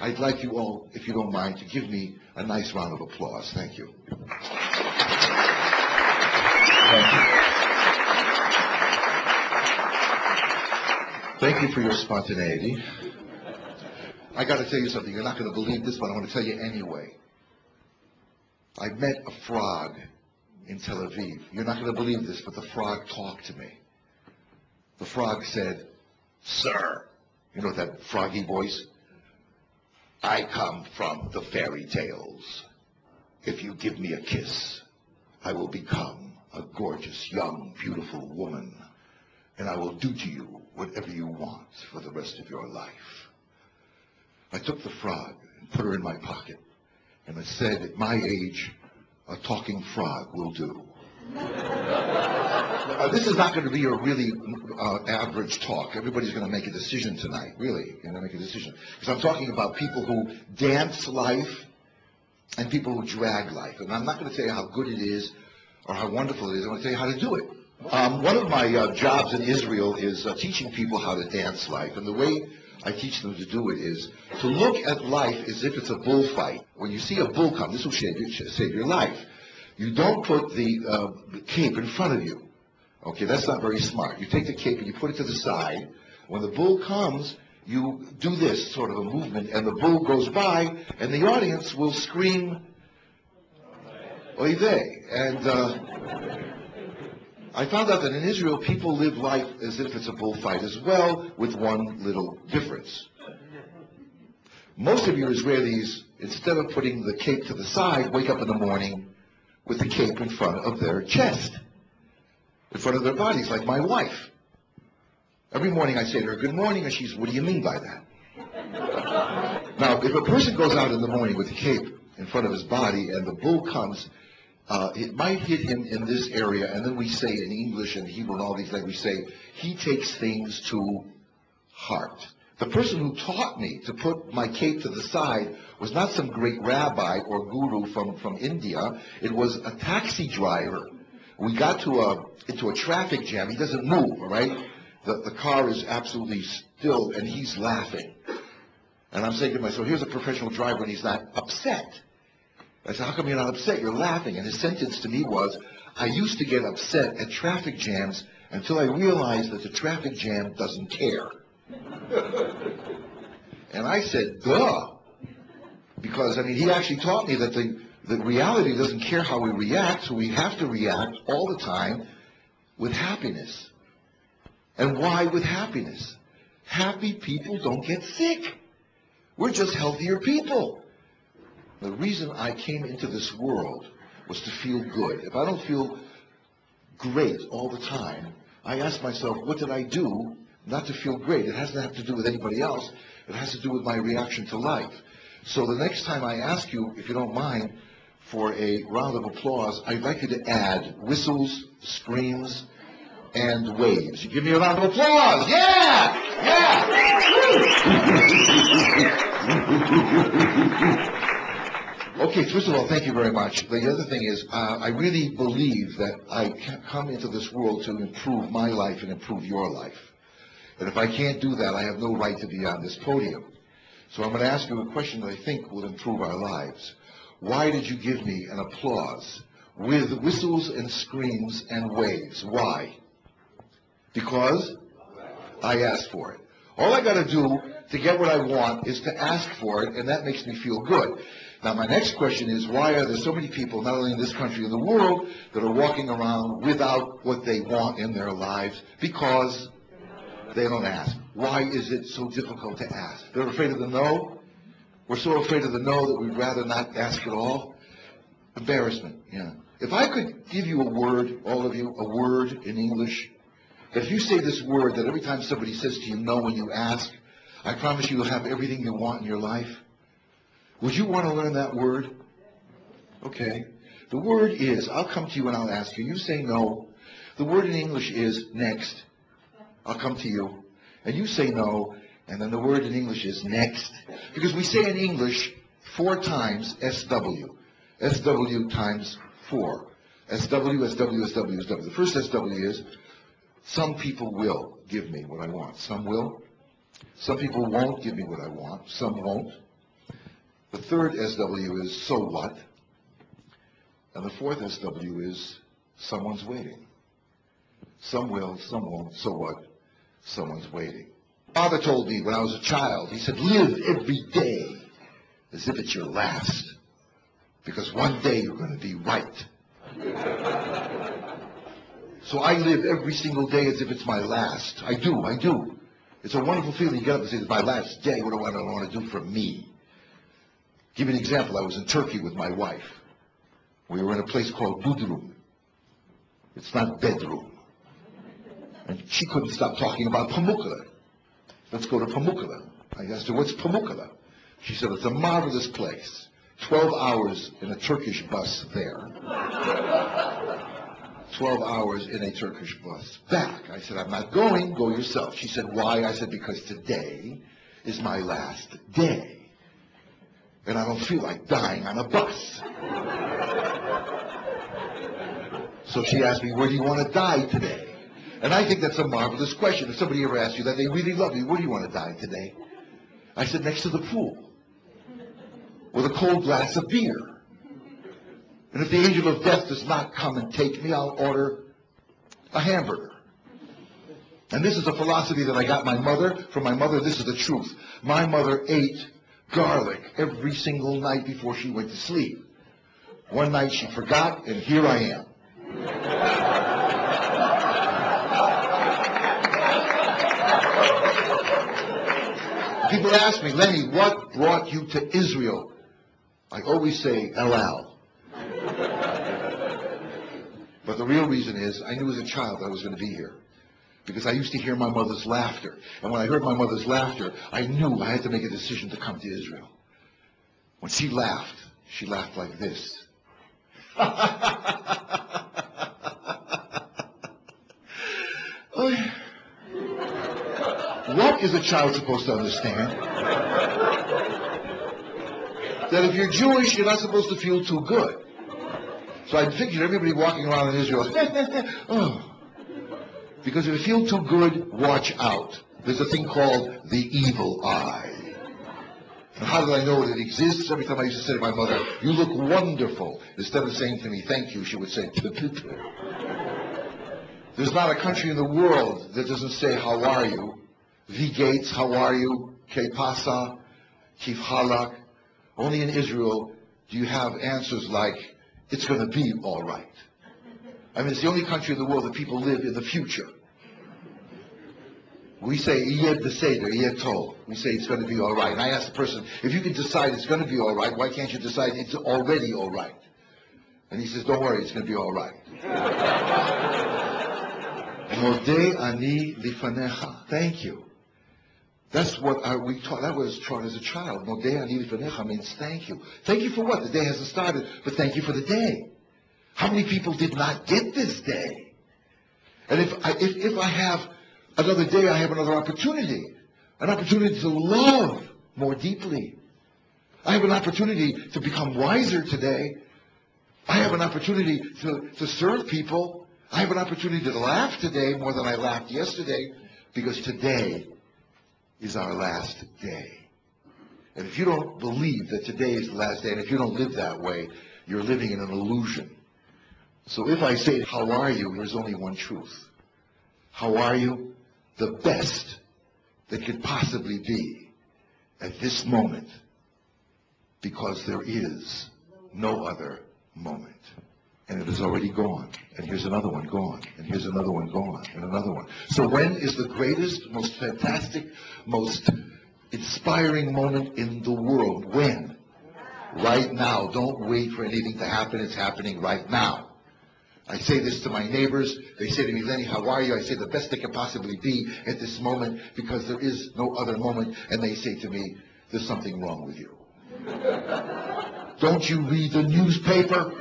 I'd like you all, if you don't mind, to give me a nice round of applause. Thank you. Thank you for your spontaneity. I got to tell you something. You're not going to believe this, but I want to tell you anyway. I met a frog in Tel Aviv. You're not going to believe this, but the frog talked to me. The frog said, "Sir," you know that froggy voice? "I come from the fairy tales. If you give me a kiss, I will become a gorgeous, young, beautiful woman, and I will do to you whatever you want for the rest of your life." I took the frog and put her in my pocket, and I said, at my age, a talking frog will do. This is not going to be a really average talk. Everybody's going to make a decision tonight, really. You're going to make a decision. Because I'm talking about people who dance life and people who drag life. And I'm not going to tell you how good it is or how wonderful it is. I'm going to tell you how to do it. One of my jobs in Israel is teaching people how to dance life. And the way I teach them to do it is to look at life as if it's a bullfight. When you see a bull come, this will save your life. You don't put the cape in front of you. Okay, that's not very smart. You take the cape and you put it to the side. When the bull comes, you do this sort of a movement, and the bull goes by, and the audience will scream, "Oy vey." And I found out that in Israel, people live life as if it's a bullfight as well, with one little difference. Most of you Israelis, instead of putting the cape to the side, wake up in the morning with the cape in front of their chest, in front of their bodies, like my wife. Every morning I say to her, "Good morning," and she's, "What do you mean by that?" Now, if a person goes out in the morning with a cape in front of his body and the bull comes, it might hit him in this area, and then we say in English and Hebrew and all these things, we say, he takes things to heart. The person who taught me to put my cape to the side was not some great rabbi or guru from India. It was a taxi driver. We got into a traffic jam. He doesn't move, all right? The car is absolutely still, and he's laughing. And I'm saying to myself, here's a professional driver, and he's not upset. I said, "How come you're not upset? You're laughing." And his sentence to me was, "I used to get upset at traffic jams until I realized that the traffic jam doesn't care." And I said, "Duh." Because, I mean, he actually taught me that the reality doesn't care how we react, so we have to react all the time with happiness. And why with happiness? Happy people don't get sick. We're just healthier people. The reason I came into this world was to feel good. If I don't feel great all the time, I ask myself, what did I do not to feel great? It doesn't have to do with anybody else. It has to do with my reaction to life. So the next time I ask you, if you don't mind, for a round of applause, I'd like you to add whistles, screams, and waves. You give me a round of applause. Yeah! Okay, first of all, thank you very much. The other thing is, I really believe that I come into this world to improve my life and improve your life. And if I can't do that, I have no right to be on this podium. So I'm going to ask you a question that I think will improve our lives. Why did you give me an applause with whistles and screams and waves? Why? Because I asked for it. All I got to do to get what I want is to ask for it, and that makes me feel good. Now, my next question is, why are there so many people, not only in this country, in the world, that are walking around without what they want in their lives? Because they don't ask. Why is it so difficult to ask? They're afraid of the no? We're so afraid of the no that we'd rather not ask at all? Embarrassment, yeah. If I could give you a word, all of you, a word in English, that if you say this word, that every time somebody says to you no when you ask, I promise you will have everything you want in your life. Would you want to learn that word? Okay. The word is, I'll come to you and I'll ask you. You say no. The word in English is next. I'll come to you. And you say no. And then the word in English is next. Because we say in English 4 times SW. SW times 4. SW, SW, SW, SW. The first SW is, some people will give me what I want. Some will. Some people won't give me what I want. Some won't. The third SW is so what? And the fourth SW is someone's waiting. Some will, some won't, so what? Someone's waiting. Father told me when I was a child, he said, live every day as if it's your last, because one day you're going to be right. So I live every single day as if it's my last. I do. It's a wonderful feeling. You get up and say, it's my last day. What do I want to do for me? Give you an example. I was in Turkey with my wife. We were in a place called Budrum. It's not bedroom. And she couldn't stop talking about Pamukkale. Let's go to Pamukkale. I asked her, what's Pamukkale? She said, it's a marvelous place. 12 hours in a Turkish bus there. 12 hours in a Turkish bus back. I said, I'm not going. Go yourself. She said, why? I said, because today is my last day. And I don't feel like dying on a bus. So she asked me, where do you want to die today? And I think that's a marvelous question. If somebody ever asks you that, they really love you. Where do you want to die today? I said, next to the pool, with a cold glass of beer. And if the angel of death does not come and take me, I'll order a hamburger. And this is a philosophy that I got from my mother. This is the truth. My mother ate garlic every single night before she went to sleep. One night she forgot, and here I am. People ask me, Lenny, what brought you to Israel? I always say, El. But the real reason is, I knew as a child I was going to be here. Because I used to hear my mother's laughter. And when I heard my mother's laughter, I knew I had to make a decision to come to Israel. When she laughed like this. What is a child supposed to understand? That if you're Jewish, you're not supposed to feel too good. So I figured everybody walking around in Israel, oh. Because if you feel too good, watch out. There's a thing called the evil eye. And how did I know that it exists? Every time I used to say to my mother, you look wonderful. Instead of saying to me, thank you, she would say, there's not a country in the world that doesn't say, how are you? V. Gates, how are you? Que pasa? Kif halak? Only in Israel do you have answers like, it's going to be all right. I mean, it's the only country in the world that people live in the future. We say, Iyed Beseder, Iyed Tov. We say it's going to be all right. And I ask the person, if you can decide it's going to be all right, why can't you decide it's already all right? And he says, don't worry, it's going to be all right. Modeh ani lifanecha. Thank you. That's what we taught. That was taught as a child. Modeh ani lifanecha means thank you. Thank you for what? The day hasn't started, but thank you for the day. How many people did not get this day? And if I have another day, I have another opportunity. An opportunity to love more deeply. I have an opportunity to become wiser today. I have an opportunity to serve people. I have an opportunity to laugh today more than I laughed yesterday, because today is our last day. And if you don't believe that today is the last day, and if you don't live that way, you're living in an illusion. So if I say, how are you, there's only one truth. How are you? The best that could possibly be at this moment, because there is no other moment. And it is already gone. And here's another one gone. And here's another one gone. And another one. So when is the greatest, most fantastic, most inspiring moment in the world? When? Right now. Don't wait for anything to happen. It's happening right now. I say this to my neighbors. They say to me, Lenny, how are you? I say the best it can possibly be at this moment, because there is no other moment. And they say to me, there's something wrong with you. Don't you read the newspaper?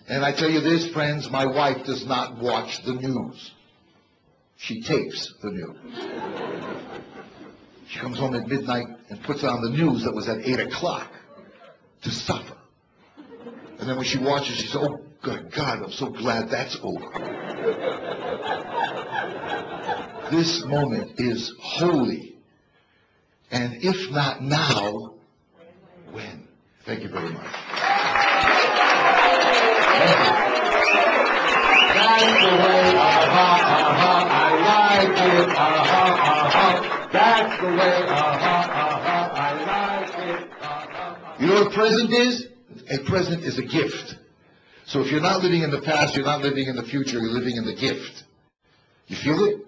And I tell you this, friends, my wife does not watch the news. She tapes the news. She comes home at midnight and puts on the news that was at 8 o'clock to suffer. And then when she watches, she says, oh, good God, I'm so glad that's over. This moment is holy. And if not now, Thank you very much. That's the way, I like it, that's the way, I like it, You know what a present is? A present is a gift. So if you're not living in the past, you're not living in the future, you're living in the gift. You feel it?